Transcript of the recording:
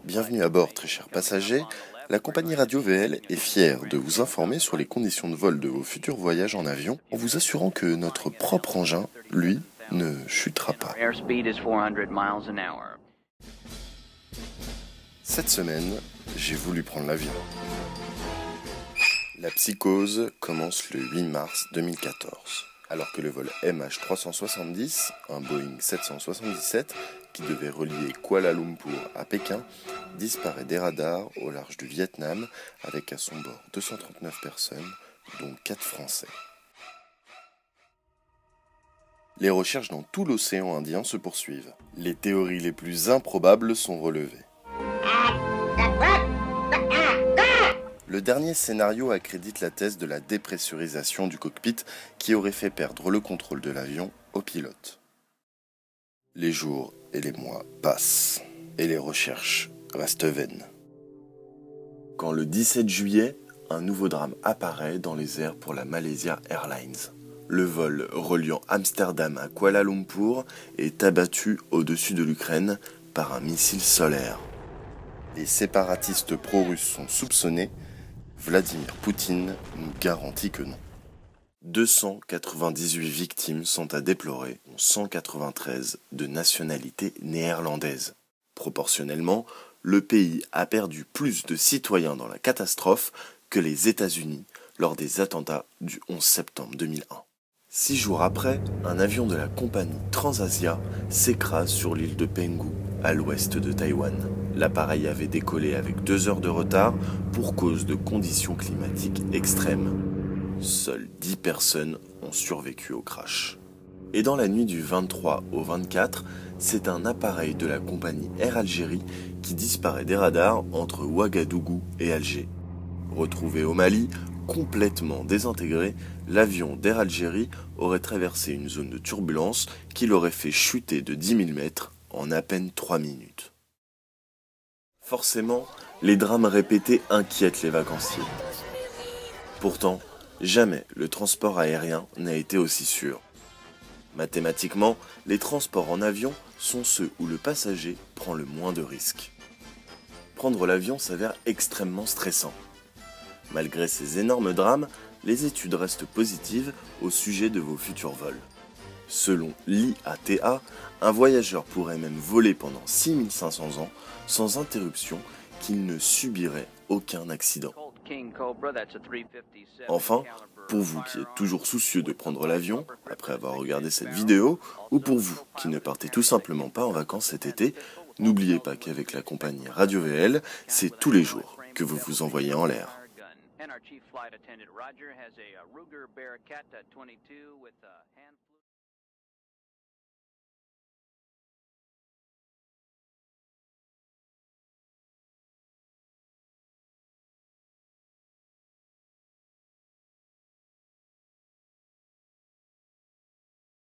Bienvenue à bord, très chers passagers. La compagnie Radio VL est fière de vous informer sur les conditions de vol de vos futurs voyages en avion en vous assurant que notre propre engin, lui, ne chutera pas. Cette semaine, j'ai voulu prendre l'avion. La psychose commence le 8 mars 2014. Alors que le vol MH370, un Boeing 777, qui devait relier Kuala Lumpur à Pékin, disparaît des radars au large du Vietnam avec à son bord 239 personnes, dont 4 Français. Les recherches dans tout l'océan Indien se poursuivent. Les théories les plus improbables sont relevées. Le dernier scénario accrédite la thèse de la dépressurisation du cockpit qui aurait fait perdre le contrôle de l'avion au pilote. Les jours et les mois passent et les recherches restent vaines. Quand le 17 juillet, un nouveau drame apparaît dans les airs pour la Malaysia Airlines. Le vol reliant Amsterdam à Kuala Lumpur est abattu au-dessus de l'Ukraine par un missile solaire. Les séparatistes pro-russes sont soupçonnés. Vladimir Poutine nous garantit que non. 298 victimes sont à déplorer, dont 193 de nationalité néerlandaise. Proportionnellement, le pays a perdu plus de citoyens dans la catastrophe que les États-Unis lors des attentats du 11 septembre 2001. 6 jours après, un avion de la compagnie Transasia s'écrase sur l'île de Penghu, à l'ouest de Taïwan. L'appareil avait décollé avec 2 heures de retard pour cause de conditions climatiques extrêmes. Seules 10 personnes ont survécu au crash. Et dans la nuit du 23 au 24, c'est un appareil de la compagnie Air Algérie qui disparaît des radars entre Ouagadougou et Alger. Retrouvé au Mali, complètement désintégré, l'avion d'Air Algérie aurait traversé une zone de turbulence qui l'aurait fait chuter de 10 000 mètres en à peine 3 minutes. Forcément, les drames répétés inquiètent les vacanciers. Pourtant, jamais le transport aérien n'a été aussi sûr. Mathématiquement, les transports en avion sont ceux où le passager prend le moins de risques. Prendre l'avion s'avère extrêmement stressant. Malgré ces énormes drames, les études restent positives au sujet de vos futurs vols. Selon l'IATA, un voyageur pourrait même voler pendant 6500 ans sans interruption qu'il ne subirait aucun accident. Enfin, pour vous qui êtes toujours soucieux de prendre l'avion après avoir regardé cette vidéo, ou pour vous qui ne partez tout simplement pas en vacances cet été, n'oubliez pas qu'avec la compagnie Radio VL, c'est tous les jours que vous vous envoyez en l'air. And our chief flight attendant Roger has a Ruger Bearcat 22 with a handful